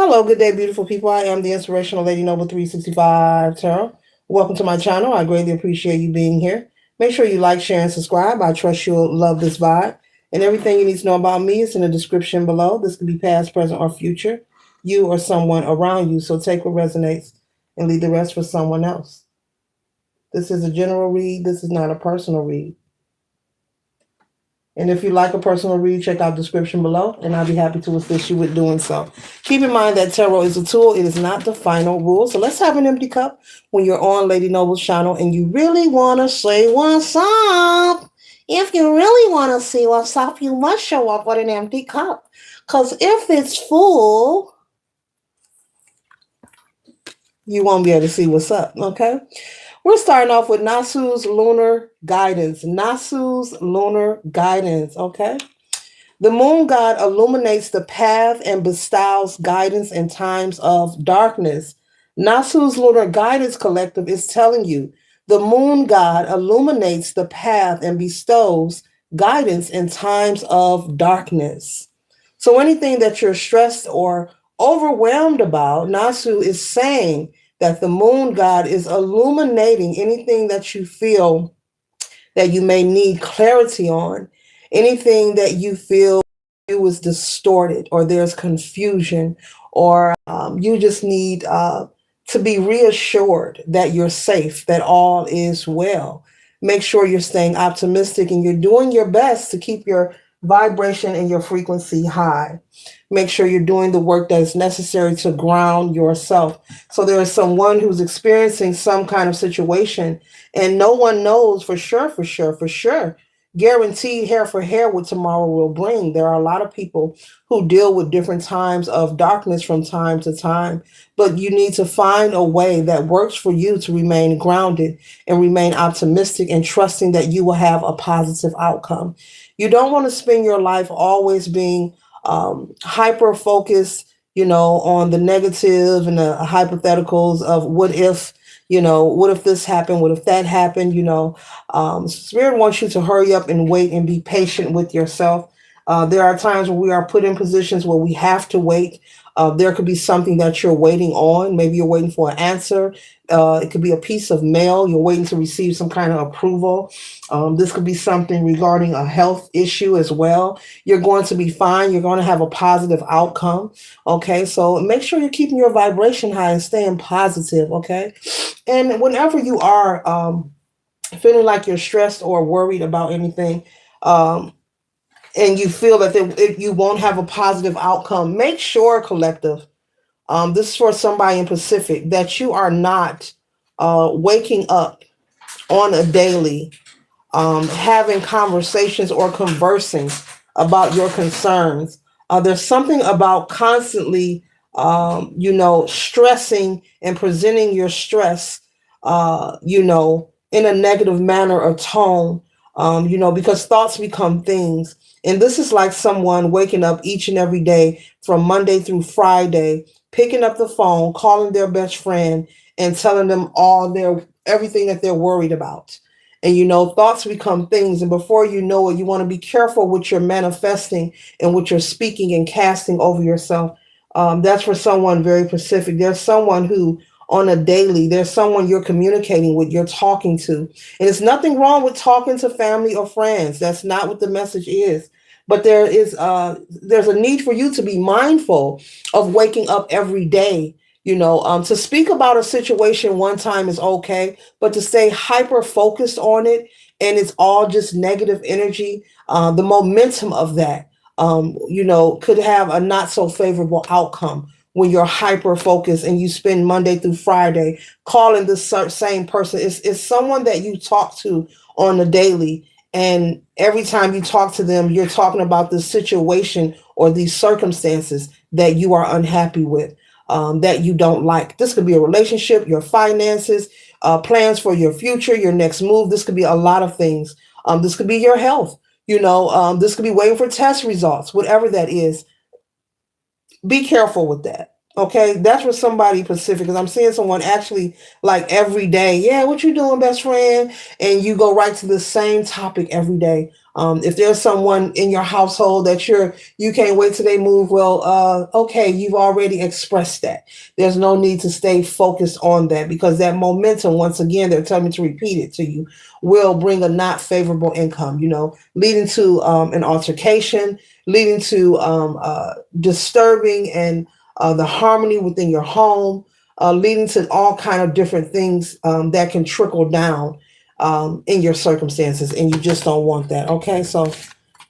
Hello, good day, beautiful people. I am the Inspirational Lady Noble 365 Tarot. Welcome to my channel. I greatly appreciate you being here. Make sure you like, share, and subscribe. I trust you'll love this vibe. And everything you need to know about me is in the description below. This can be past, present, or future. You or someone around you. So take what resonates and leave the rest for someone else. This is a general read. This is not a personal read. And if you like a personal read, check out the description below, and I'll be happy to assist you with doing so. Keep in mind that tarot is a tool. It is not the final rule. So let's have an empty cup when you're on Lady Noble's channel and you really want to say what's up. If you really want to see what's up, you must show up with an empty cup. Because if it's full, you won't be able to see what's up, okay? We're starting off with Nasu's lunar guidance. Nasu's lunar guidance, okay? The moon god illuminates the path and bestows guidance in times of darkness. Nasu's lunar guidance collective is telling you the moon god illuminates the path and bestows guidance in times of darkness. So anything that you're stressed or overwhelmed about, Nasu is saying that the moon god is illuminating anything that you feel that you may need clarity on, anything that you feel you is distorted or there's confusion or you just need to be reassured that you're safe, that all is well. Make sure you're staying optimistic and you're doing your best to keep your vibration and your frequency high. Make sure you're doing the work that is necessary to ground yourself. So there is someone who's experiencing some kind of situation and no one knows for sure, guaranteed hair for hair what tomorrow will bring. There are a lot of people who deal with different times of darkness from time to time, but you need to find a way that works for you to remain grounded and remain optimistic and trusting that you will have a positive outcome. You don't want to spend your life always being hyper focused, on the negative and the hypotheticals of what if this happened, what if that happened, Spirit wants you to hurry up and wait and be patient with yourself. There are times when we are put in positions where we have to wait. There could be something that you're waiting on. Maybe you're waiting for an answer. It could be a piece of mail. You're waiting to receive some kind of approval. This could be something regarding a health issue as well. You're going to be fine. You're going to have a positive outcome. Okay, so make sure you're keeping your vibration high and staying positive. Okay, and whenever you are feeling like you're stressed or worried about anything, and you feel that you won't have a positive outcome, make sure, collective, this is for somebody in Pacific, that you are not waking up on a daily, having conversations or conversing about your concerns. There's something about constantly, stressing and presenting your stress, in a negative manner or tone, because thoughts become things. And this is like someone waking up each and every day from Monday through Friday, picking up the phone, calling their best friend and telling them everything that they're worried about. And thoughts become things. And before you know it, you want to be careful what you're manifesting and what you're speaking and casting over yourself. That's for someone very specific. There's someone who on a daily, there's someone you're communicating with, you're talking to. And there's nothing wrong with talking to family or friends. That's not what the message is. But there's a need for you to be mindful of waking up every day. To speak about a situation one time is okay, but to stay hyper focused on it and it's all just negative energy, the momentum of that, could have a not so favorable outcome when you're hyper focused and you spend Monday through Friday calling the same person. It's someone that you talk to on a daily. And every time you talk to them, you're talking about the situation or these circumstances that you are unhappy with, that you don't like. This could be a relationship, your finances, plans for your future, your next move. This could be a lot of things. This could be your health. This could be waiting for test results, whatever that is. Be careful with that. Okay, that's for somebody Pacific, because I'm seeing someone actually like every day. Yeah, what you doing, best friend? And you go right to the same topic every day. If there's someone in your household that you can't wait till they move, well, okay, you've already expressed that. There's no need to stay focused on that, because that momentum, once again, they're telling me to repeat it to you, will bring a not favorable income, leading to an altercation, leading to disturbing and the harmony within your home, leading to all kind of different things that can trickle down in your circumstances, and you just don't want that. Okay, so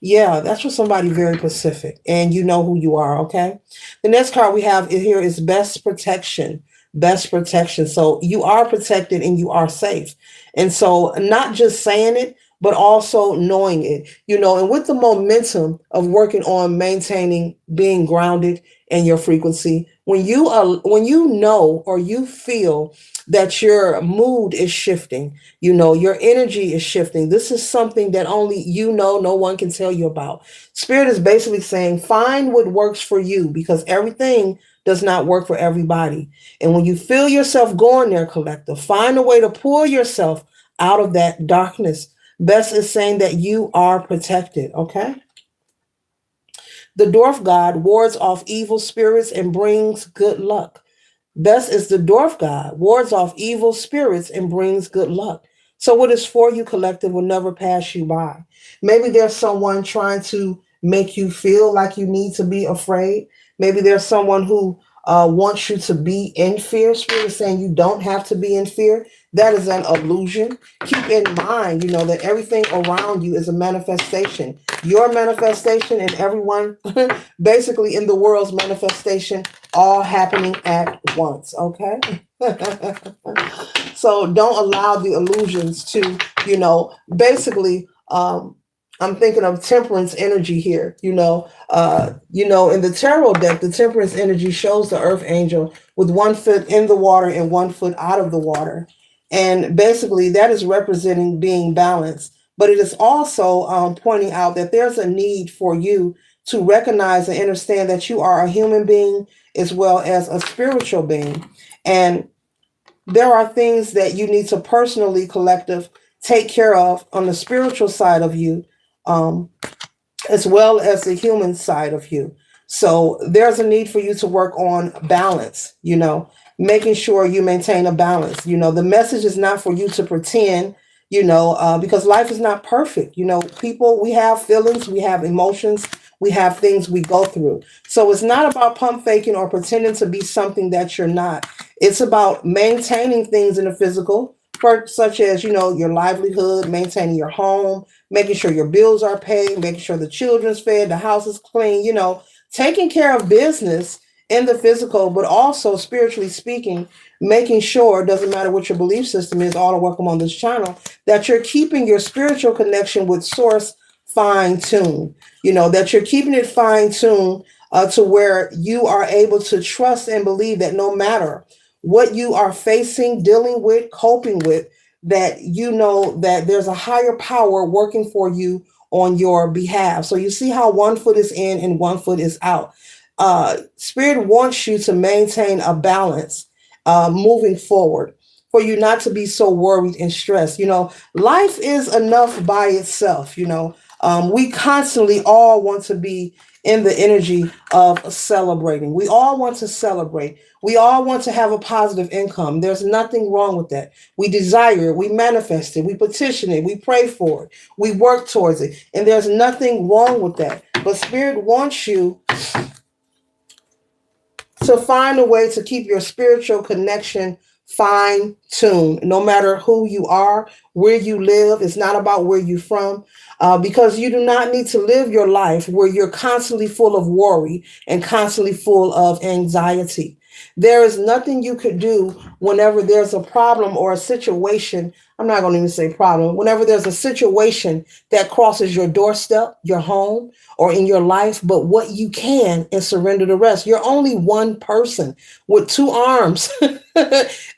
yeah, that's for somebody very specific, and you know who you are. Okay, the next card we have here is best protection. Best protection. So you are protected and you are safe, and so not just saying it, but also knowing it. And with the momentum of working on maintaining being grounded in your frequency, when you know or you feel that your mood is shifting, your energy is shifting. This is something that only no one can tell you about. Spirit is basically saying, find what works for you, because everything does not work for everybody. And when you feel yourself going there, collective, find a way to pull yourself out of that darkness. Best is saying that you are protected, okay? The dwarf god wards off evil spirits and brings good luck. Best is the dwarf god, wards off evil spirits and brings good luck. So what is for you, collective, will never pass you by. Maybe there's someone trying to make you feel like you need to be afraid. Maybe there's someone who wants you to be in fear. Spirit is saying you don't have to be in fear. That is an illusion. Keep in mind, that everything around you is a manifestation. Your manifestation and everyone basically in the world's manifestation, all happening at once, okay? So don't allow the illusions to, basically, I'm thinking of temperance energy here, in the tarot deck, the temperance energy shows the earth angel with one foot in the water and one foot out of the water. And basically that is representing being balanced. But it is also pointing out that there's a need for you to recognize and understand that you are a human being as well as a spiritual being. And there are things that you need to personally, collective, take care of on the spiritual side of you, um, as well as the human side of you. So there's a need for you to work on balance, making sure you maintain a balance. The message is not for you to pretend, because life is not perfect. People, we have feelings, we have emotions, we have things we go through. So it's not about pump faking or pretending to be something that you're not. It's about maintaining things in the physical, such as, your livelihood, maintaining your home, making sure your bills are paid, making sure the children's fed, the house is clean, taking care of business in the physical, but also spiritually speaking, making sure, doesn't matter what your belief system is, all are welcome on this channel, that you're keeping your spiritual connection with source fine-tuned, that you're keeping it fine-tuned to where you are able to trust and believe that no matter what you are facing, dealing with, coping with, that that there's a higher power working for you on your behalf. So you see how one foot is in and one foot is out. Spirit wants you to maintain a balance moving forward, for you not to be so worried and stressed. Life is enough by itself. We constantly all want to be in the energy of celebrating. We all want to celebrate. We all want to have a positive income. There's nothing wrong with that. We desire it, we manifest it, we petition it, we pray for it, we work towards it, and there's nothing wrong with that. But Spirit wants you to find a way to keep your spiritual connection fine-tuned, no matter who you are, where you live. It's not about where you're from, because you do not need to live your life where you're constantly full of worry and constantly full of anxiety. There is nothing you could do whenever there's a problem or a situation. I'm not going to even say problem. Whenever there's a situation that crosses your doorstep, your home, or in your life, but what you can and surrender the rest. You're only one person with two arms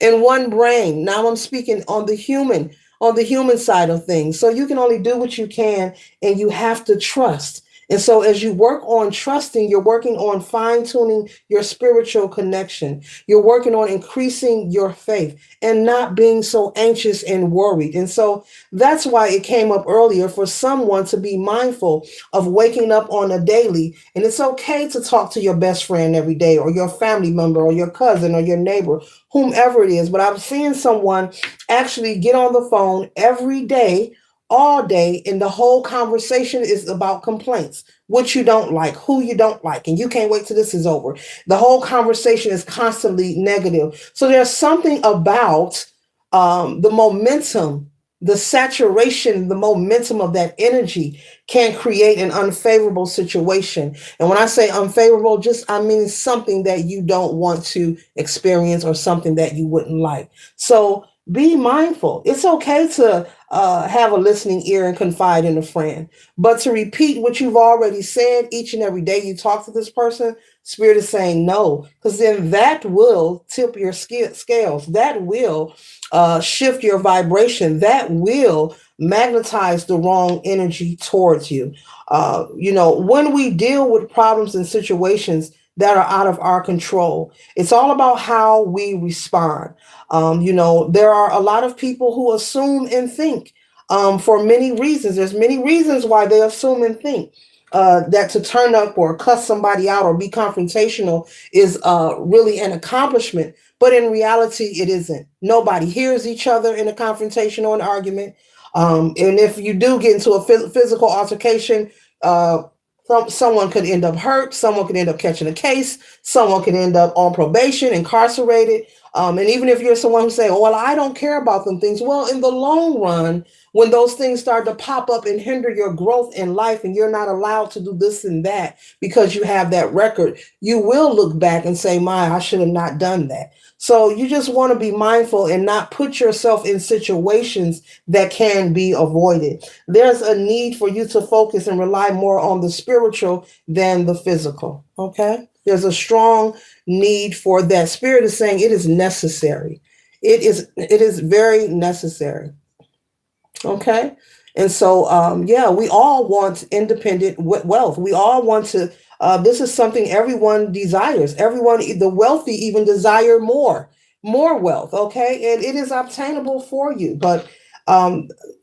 and one brain. Now I'm speaking on the human side of things. So you can only do what you can, and you have to trust. And so, as you work on trusting, you're working on fine tuning your spiritual connection. You're working on increasing your faith and not being so anxious and worried. And so, that's why it came up earlier for someone to be mindful of waking up on a daily. And it's okay to talk to your best friend every day, or your family member, or your cousin, or your neighbor, whomever it is. But I'm seeing someone actually get on the phone every day, all day, and the whole conversation is about complaints, what you don't like, who you don't like, and you can't wait till this is over. The whole conversation is constantly negative. So there's something about the momentum, the saturation, the momentum of that energy can create an unfavorable situation. And when I say unfavorable, just I mean something that you don't want to experience or something that you wouldn't like. So be mindful. It's okay to have a listening ear and confide in a friend, but to repeat what you've already said each and every day you talk to this person, Spirit is saying no, because then that will tip your scales. That will shift your vibration. That will magnetize the wrong energy towards you. When we deal with problems and situations that are out of our control, it's all about how we respond. There are a lot of people who assume and think for many reasons. There's many reasons why they assume and think. That to turn up or cuss somebody out or be confrontational is really an accomplishment. But in reality, it isn't. Nobody hears each other in a confrontation or an argument. And if you do get into a physical altercation, uh, someone could end up hurt. Someone could end up catching a case. Someone could end up on probation, incarcerated. And even if you're someone who say, "Oh, well, I don't care about them things," well, in the long run, when those things start to pop up and hinder your growth in life, and you're not allowed to do this and that because you have that record, you will look back and say, "My, I should have not done that." So you just want to be mindful and not put yourself in situations that can be avoided. There's a need for you to focus and rely more on the spiritual than the physical. Okay? There's a strong need for that. Spirit is saying it is necessary. It is very necessary. Okay. And so, yeah, we all want independent wealth. We all want to, this is something everyone desires. Everyone, the wealthy even desire more wealth. Okay. And it is obtainable for you. But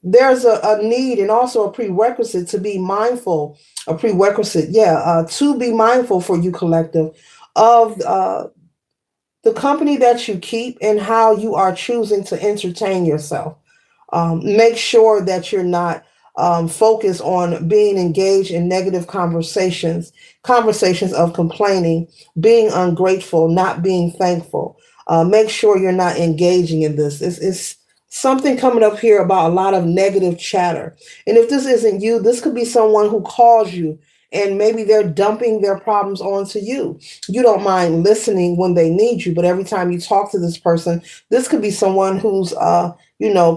there's a need and also a prerequisite to be mindful, a prerequisite, yeah, to be mindful for you collective of the company that you keep and how you are choosing to entertain yourself. Make sure that you're not focused on being engaged in negative conversations of complaining, being ungrateful, not being thankful. Make sure you're not engaging in this. It's something coming up here about a lot of negative chatter. And if this isn't you, this could be someone who calls you and maybe they're dumping their problems onto you. You don't mind listening when they need you, but every time you talk to this person, this could be someone who's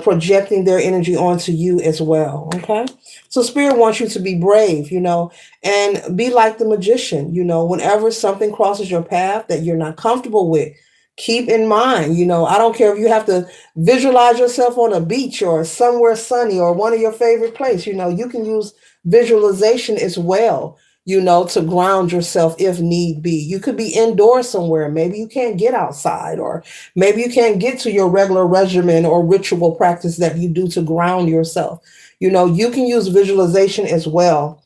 projecting their energy onto you as well. Okay. So Spirit wants you to be brave, and be like the magician, whenever something crosses your path that you're not comfortable with, keep in mind, I don't care if you have to visualize yourself on a beach or somewhere sunny or one of your favorite places, you can use visualization as well, to ground yourself if need be. You could be indoors somewhere. Maybe you can't get outside, or maybe you can't get to your regular regimen or ritual practice that you do to ground yourself. You can use visualization as well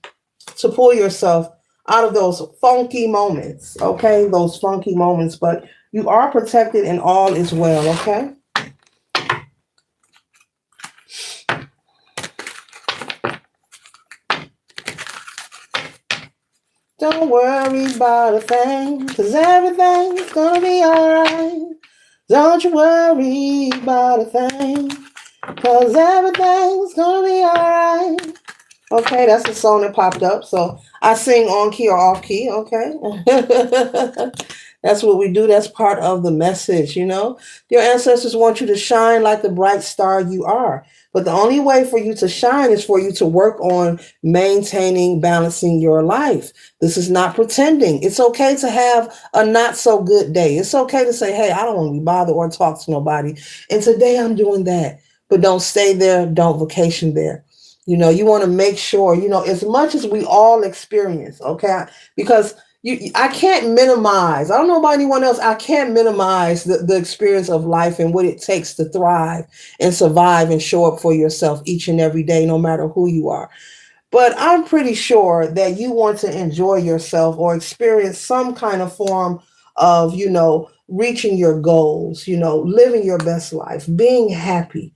to pull yourself out of those funky moments, okay? Those funky moments, but you are protected and all is well, okay? Don't worry about a thing, cause everything's gonna be alright. Don't you worry about a thing, cause everything's gonna be alright. Okay, that's the song that popped up. So I sing on key or off key, okay? That's what we do. That's part of the message, Your ancestors want you to shine like the bright star you are. But the only way for you to shine is for you to work on maintaining, balancing your life. This is not pretending. It's okay to have a not so good day. It's okay to say, hey, I don't want to be bothered or talk to nobody. And today I'm doing that. But don't stay there. Don't vacation there. You want to make sure, as much as we all experience, okay? Because I can't minimize, I don't know about anyone else, I can't minimize the experience of life and what it takes to thrive and survive and show up for yourself each and every day, no matter who you are. But I'm pretty sure that you want to enjoy yourself or experience some kind of form of, reaching your goals, living your best life, being happy,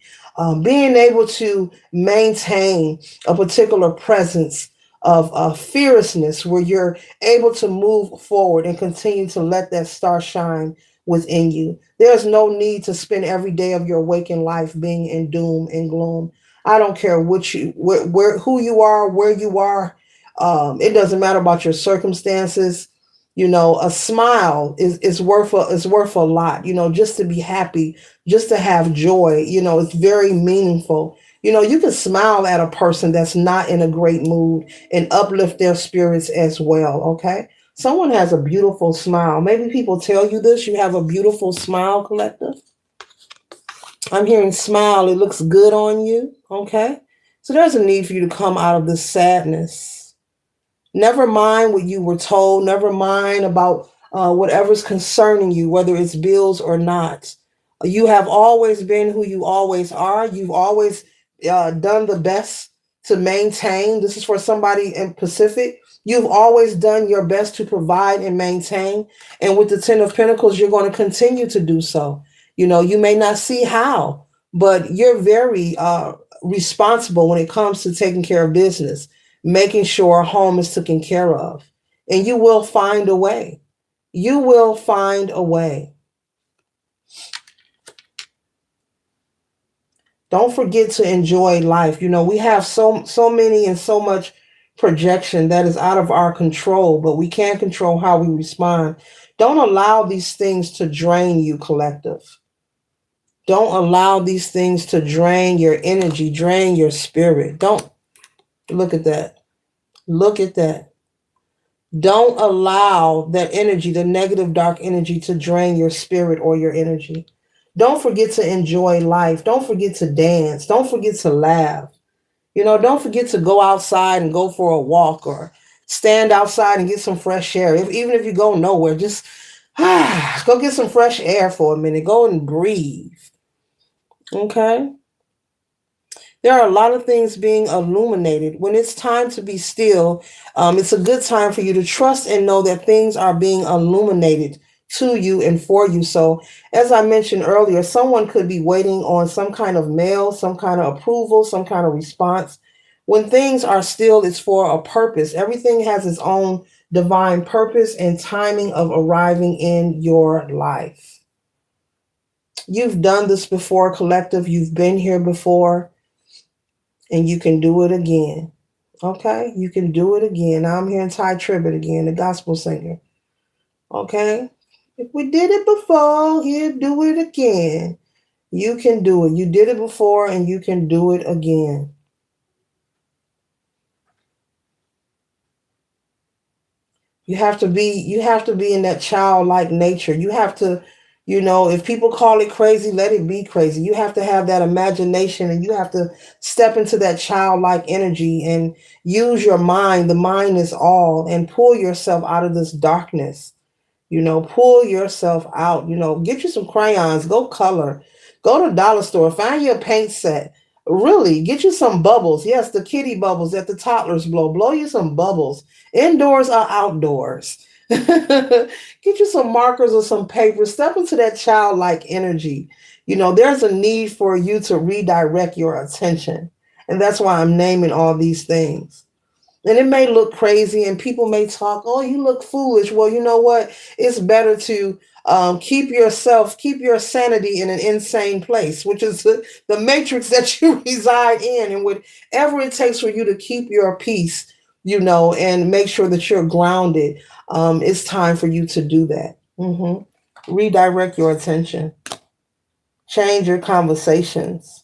being able to maintain a particular presence of fearlessness where you're able to move forward and continue to let that star shine within you. There's no need to spend every day of your waking life being in doom and gloom. I don't care where who you are, where you are. It doesn't matter about your circumstances. A smile is worth a lot. Just to be happy, just to have joy. It's very meaningful. You can smile at a person that's not in a great mood and uplift their spirits as well. Okay. Someone has a beautiful smile. Maybe people tell you this. You have a beautiful smile, collective. I'm hearing smile. It looks good on you. Okay. So there's a need for you to come out of this sadness. Never mind what you were told. Never mind about whatever's concerning you, whether it's bills or not. You have always been who you always are. You've always done the best to maintain. This is for somebody in Pacific. You've always done your best to provide and maintain. And with the Ten of Pentacles, you're going to continue to do so. You may not see how, but you're very responsible when it comes to taking care of business, making sure home is taken care of. And you will find a way. You will find a way. Don't forget to enjoy life. We have so many and so much projection that is out of our control, but we can't control how we respond. Don't allow these things to drain you, collective. Don't allow these things to drain your energy, drain your spirit. Don't look at that. Look at that. Don't allow that energy, the negative, dark energy, to drain your spirit or your energy. Don't forget to enjoy life. Don't forget to dance. Don't forget to laugh. Don't forget to go outside and go for a walk or stand outside and get some fresh air. Even if you go nowhere, just go get some fresh air for a minute. Go and breathe. Okay? There are a lot of things being illuminated. When it's time to be still, it's a good time for you to trust and know that things are being illuminated to you and for you. So, as I mentioned earlier, someone could be waiting on some kind of mail, some kind of approval, some kind of response. When things are still, it's for a purpose. Everything has its own divine purpose and timing of arriving in your life. You've done this before, collective. You've been here before. And you can do it again. Okay? You can do it again. Now I'm hearing Ty Tribbett again, the gospel singer. Okay? If we did it before, he'll do it again. You can do it. You did it before and you can do it again. You have to be in that childlike nature. You have to, if people call it crazy, let it be crazy. You have to have that imagination and you have to step into that childlike energy and use your mind. The mind is all, and pull yourself out of this darkness. Pull yourself out. Get you some crayons, go color, go to the dollar store, find you a paint set. Really, get you some bubbles. Yes, the kitty bubbles that the toddlers blow. Blow you some bubbles, indoors or outdoors. Get you some markers or some paper. Step into that childlike energy. There's a need for you to redirect your attention. And that's why I'm naming all these things. And it may look crazy and people may talk, oh, you look foolish. Well, you know what? It's better to keep your sanity in an insane place, which is the matrix that you reside in. And whatever it takes for you to keep your peace, and make sure that you're grounded, it's time for you to do that. Redirect your attention. Change your conversations.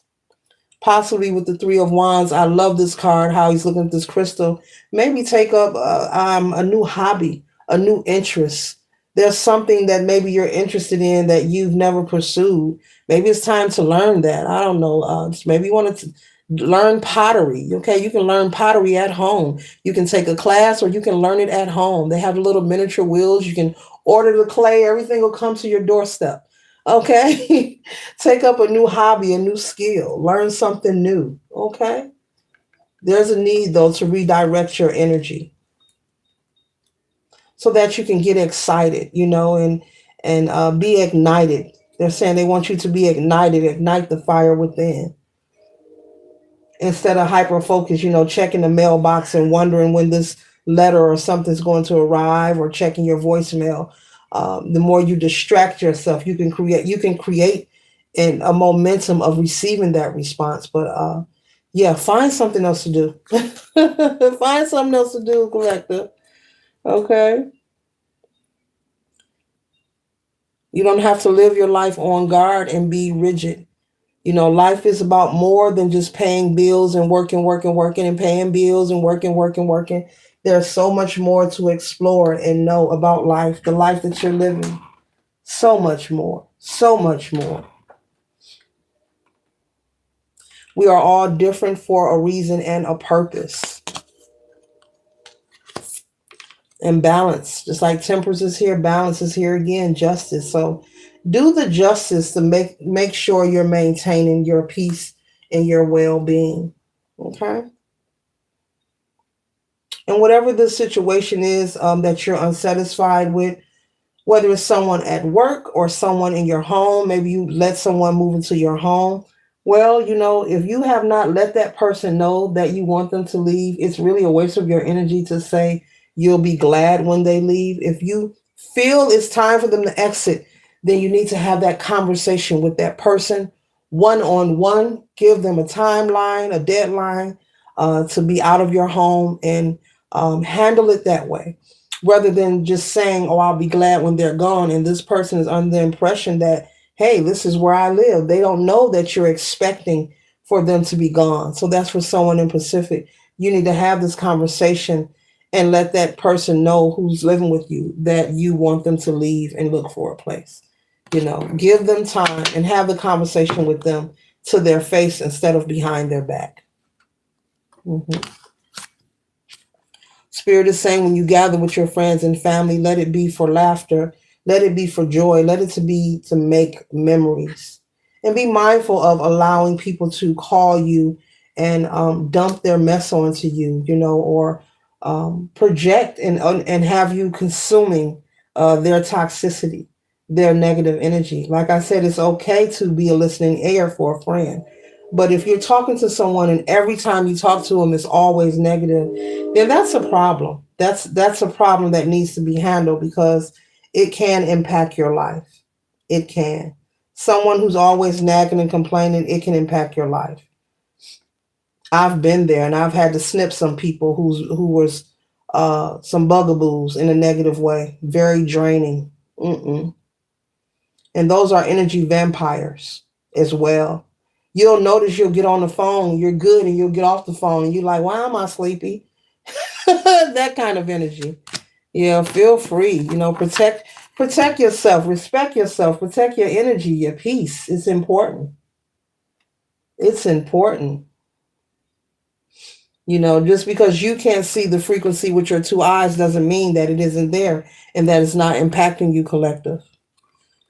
Possibly with the Three of Wands. I love this card, how he's looking at this crystal. Maybe take up a new hobby, a new interest. There's something that maybe you're interested in that you've never pursued. Maybe it's time to learn that. I don't know. Maybe you want to Learn pottery. Okay, you can learn pottery at home. You can take a class or you can learn it at home. They have little miniature wheels. You can order the clay, everything will come to your doorstep. Okay, take up a new hobby, a new skill, learn something new. Okay, there's a need though to redirect your energy so that you can get excited, and be ignited. They're saying they want you to be ignited, ignite the fire within instead of hyper focus, checking the mailbox and wondering when this letter or something's going to arrive or checking your voicemail. The more you distract yourself, you can create in a momentum of receiving that response. But yeah, find something else to do. Find something else to do, collector. Okay. You don't have to live your life on guard and be rigid. Life is about more than just paying bills and working, working, working, and paying bills and working, working, working. There's so much more to explore and know about life, the life that you're living. So much more. So much more. We are all different for a reason and a purpose. And balance, just like temperance is here, balance is here again, justice. So do the justice to make sure you're maintaining your peace and your well-being. Okay. And whatever the situation is that you're unsatisfied with, whether it's someone at work or someone in your home, maybe you let someone move into your home. Well, if you have not let that person know that you want them to leave, it's really a waste of your energy to say you'll be glad when they leave. If you feel it's time for them to exit, then you need to have that conversation with that person one on one. Give them a timeline, a deadline to be out of your home, and handle it that way rather than just saying, oh, I'll be glad when they're gone. And this person is under the impression that, hey, this is where I live. They don't know that you're expecting for them to be gone. So that's for someone in Pacific. You need to have this conversation and let that person know who's living with you that you want them to leave and look for a place. Give them time and have the conversation with them to their face instead of behind their back. Mhm. Spirit is saying when you gather with your friends and family, let it be for laughter, let it be for joy, let it to be to make memories. And be mindful of allowing people to call you and dump their mess onto you, or project and have you consuming their toxicity, their negative energy. Like I said, it's okay to be a listening ear for a friend. But if you're talking to someone and every time you talk to them it's always negative, then that's a problem. That's a problem that needs to be handled because it can impact your life. It can. Someone who's always nagging and complaining, it can impact your life. I've been there and I've had to snip some people who was some bugaboos in a negative way, very draining. Mm-mm. And those are energy vampires as well. You'll notice you'll get on the phone, you're good, and you'll get off the phone, and you're like, why am I sleepy? That kind of energy. Yeah, feel free. Protect yourself, respect yourself, protect your energy, your peace. It's important. It's important. Just because you can't see the frequency with your two eyes doesn't mean that it isn't there and that it's not impacting you, collective.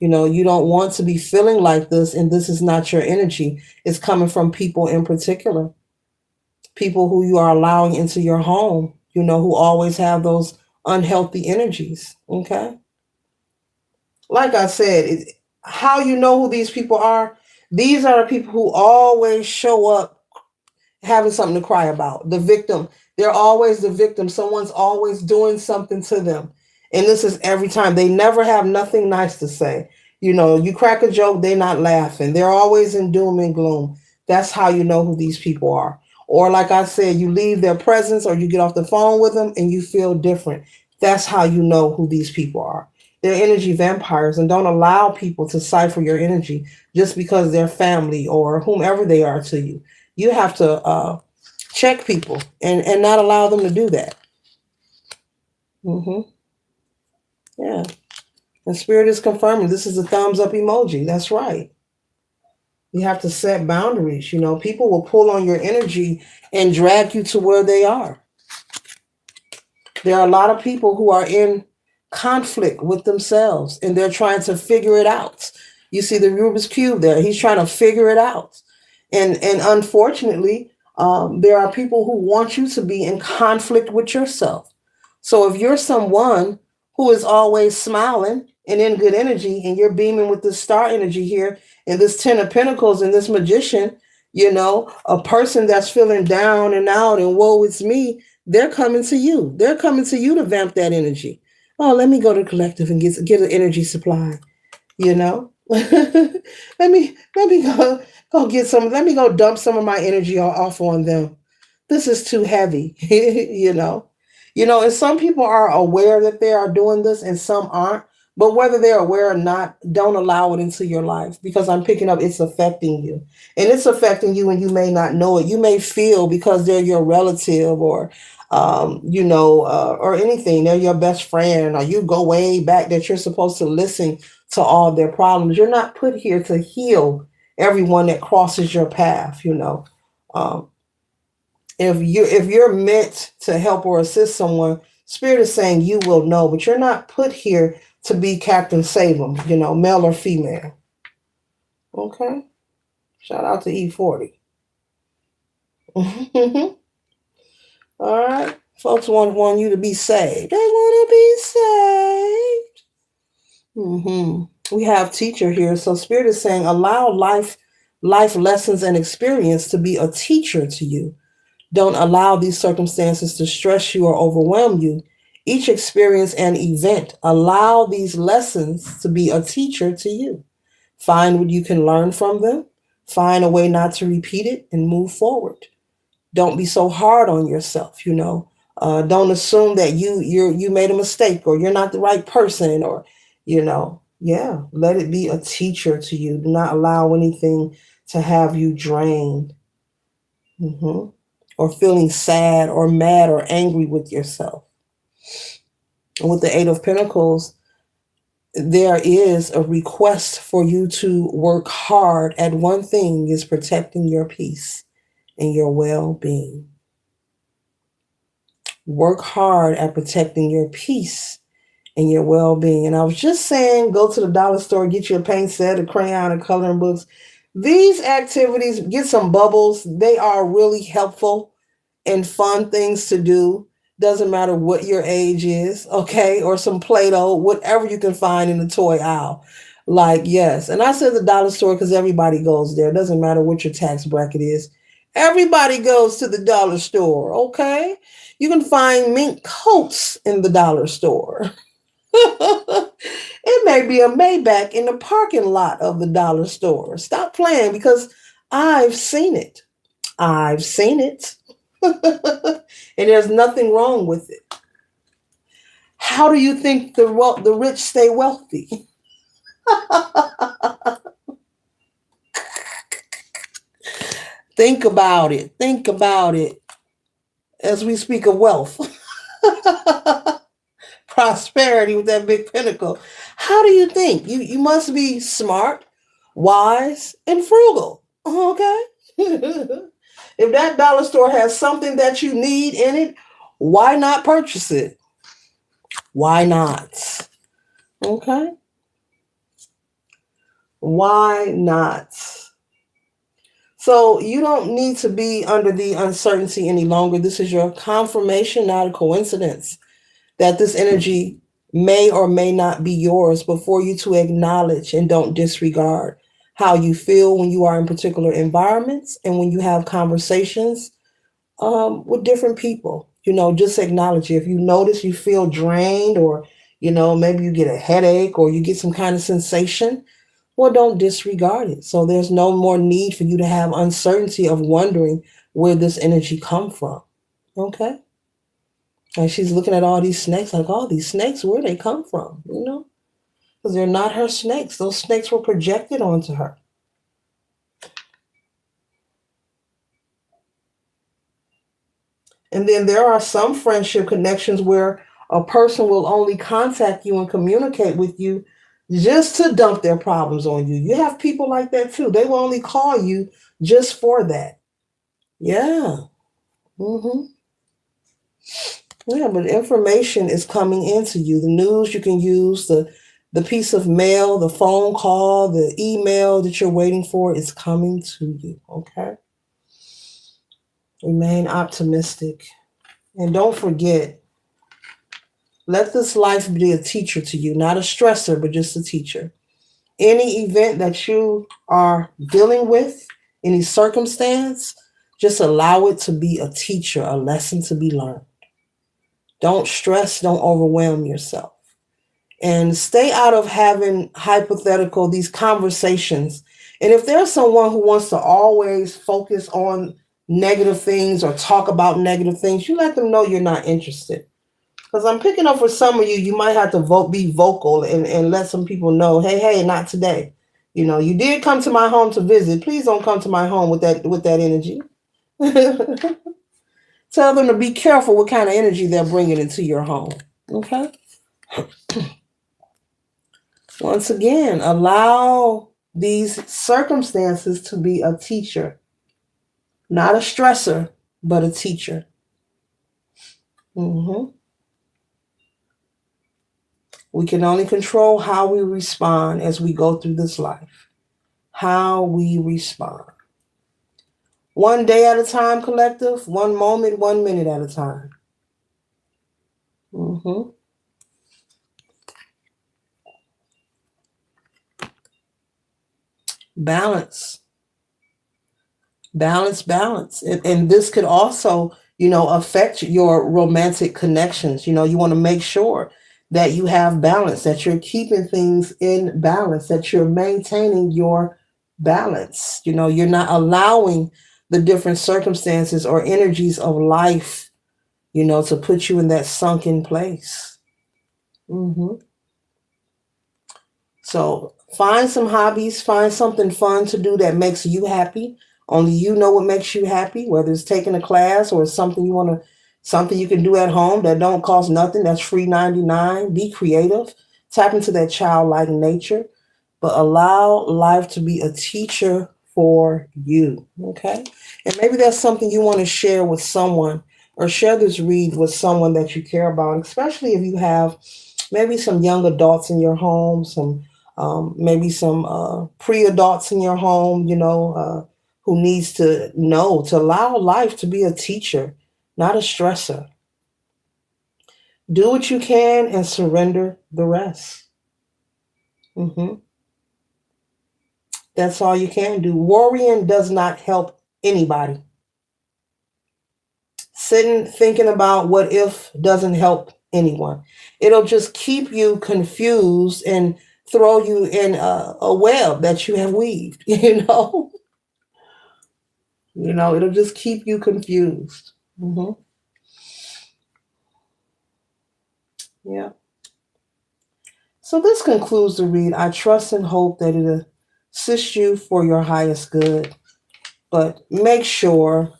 You don't want to be feeling like this, and this is not your energy. It's coming from people in particular, people who you are allowing into your home, who always have those unhealthy energies. Okay. Like I said, how you know who these people are? These are the people who always show up having something to cry about. The victim. They're always the victim. Someone's always doing something to them. And this is every time. They never have nothing nice to say. You crack a joke, they're not laughing. They're always in doom and gloom. That's how you know who these people are. Or like I said, you leave their presence or you get off the phone with them and you feel different. That's how you know who these people are. They're energy vampires, and don't allow people to cipher your energy just because they're family or whomever they are to you. You have to check people and not allow them to do that. Hmm. Yeah. And Spirit is confirming this is a thumbs up emoji. That's right. You have to set boundaries. People will pull on your energy and drag you to where they are. There are a lot of people who are in conflict with themselves and they're trying to figure it out. You see the Rubik's Cube there. He's trying to figure it out. And unfortunately, there are people who want you to be in conflict with yourself. So if you're someone who is always smiling and in good energy and you're beaming with this star energy here and this 10 of Pentacles and this magician, a person that's feeling down and out and woe it's me, they're coming to you. They're coming to you to vamp that energy. Oh, let me go to the collective and get an energy supply. you know let me go get some, let me go dump some of my energy off on them. This is too heavy. And some people are aware that they are doing this and some aren't, but whether they're aware or not, don't allow it into your life, because I'm picking up it's affecting you, and it's affecting you and you may not know it. You may feel because they're your relative or anything, they're your best friend or you go way back, that you're supposed to listen to all their problems. You're not put here to heal everyone that crosses your path. Um, if you're meant to help or assist someone, spirit is saying you will know, but you're not put here to be Captain Save them, male or female. Okay. Shout out to E40. All right. Folks want you to be saved. They want to be saved. We have teacher here. So spirit is saying allow life lessons and experience to be a teacher to you. Don't allow these circumstances to stress you or overwhelm you. Each experience and event, allow these lessons to be a teacher to you. Find what you can learn from them. Find a way not to repeat it and move forward. Don't be so hard on yourself. Don't assume that you made a mistake or you're not the right person or let it be a teacher to you. Do not allow anything to have you drained. Or feeling sad or mad or angry with yourself. And with the Eight of Pentacles, there is a request for you to work hard at one thing, is protecting your peace and your well-being. Work hard at protecting your peace and your well-being. And I was just saying, go to the dollar store, get you a paint set, a crayon, and coloring books. These activities, get some bubbles. They are really helpful and fun things to do. Doesn't matter what your age is, okay? Or some Play-Doh, whatever you can find in the toy aisle. Yes. And I said the dollar store because everybody goes there. It doesn't matter what your tax bracket is. Everybody goes to the dollar store, okay? You can find mink coats in the dollar store. It may be a Maybach in the parking lot of the dollar store. Stop playing, because I've seen it. I've seen it. And there's nothing wrong with it. How do you think the rich stay wealthy? Think about it. Think about it. As we speak of wealth, prosperity with that big pentacle. How do you think? You must be smart, wise, and frugal. Okay? If that dollar store has something that you need in it, why not purchase it? Why not? Okay? Why not? So you don't need to be under the uncertainty any longer. This is your confirmation, not a coincidence, that this energy may or may not be yours, but for you to acknowledge and don't disregard how you feel when you are in particular environments and when you have conversations with different people. Just acknowledge it. If you notice you feel drained or, maybe you get a headache or you get some kind of sensation, well, don't disregard it. So there's no more need for you to have uncertainty of wondering where this energy come from. Okay? And she's looking at all these snakes like, oh, these snakes, where they come from? Because they're not her snakes. Those snakes were projected onto her. And then there are some friendship connections where a person will only contact you and communicate with you just to dump their problems on you. You have people like that too. They will only call you just for that. Yeah. hmm Yeah, but information is coming into you. The news you can use, the piece of mail, the phone call, the email that you're waiting for is coming to you. Okay. Remain optimistic. And don't forget, let this life be a teacher to you, not a stressor, but just a teacher. Any event that you are dealing with, any circumstance, just allow it to be a teacher, a lesson to be learned. Don't stress, don't overwhelm yourself. And stay out of having hypothetical, these conversations. And if there's someone who wants to always focus on negative things or talk about negative things, you let them know you're not interested. Because I'm picking up for some of you, you might have to be vocal and let some people know, hey, not today. You did come to my home to visit. Please don't come to my home with that energy. Tell them to be careful what kind of energy they're bringing into your home. Okay. Once again, allow these circumstances to be a teacher, not a stressor, but a teacher. hmm We can only control how we respond as we go through this life. How we respond. One day at a time, collective. One moment, 1 minute at a time. hmm Balance. Balance. And this could also, affect your romantic connections. You want to make sure that you have balance, that you're keeping things in balance, that you're maintaining your balance. You're not allowing the different circumstances or energies of life, to put you in that sunken place. hmm So find some hobbies, find something fun to do that makes you happy. Only you know what makes you happy, whether it's taking a class or something something you can do at home that don't cost nothing, that's free 99. Be creative. Tap into that childlike nature, but allow life to be a teacher for you. Okay? And maybe that's something you want to share with someone or share this read with someone that you care about, especially if you have maybe some young adults in your home, maybe some pre-adults in your home, who needs to know to allow life to be a teacher, not a stressor. Do what you can and surrender the rest. hmm That's all you can do. Worrying does not help anybody. Sitting thinking about what if doesn't help anyone. It'll just keep you confused and throw you in a web that you have weaved, it'll just keep you confused. hmm Yeah. So this concludes the read. I trust and hope that it assists you for your highest good. But make sure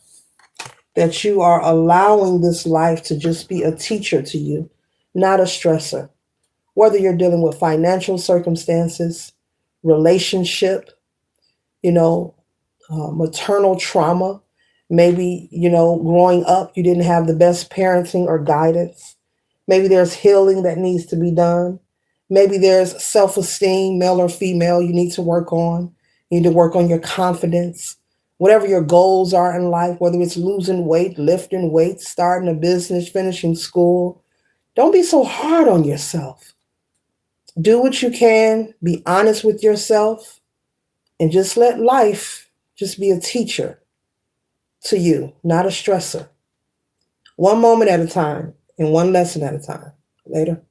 that you are allowing this life to just be a teacher to you, not a stressor. Whether you're dealing with financial circumstances, relationship, you know, maternal trauma. Maybe, growing up, you didn't have the best parenting or guidance. Maybe there's healing that needs to be done. Maybe there's self esteem, male or female, you need to work on. You need to work on your confidence. Whatever your goals are in life, whether it's losing weight, lifting weights, starting a business, finishing school, don't be so hard on yourself. Do what you can, be honest with yourself, and just let life just be a teacher to you, not a stressor. One moment at a time and one lesson at a time. Later.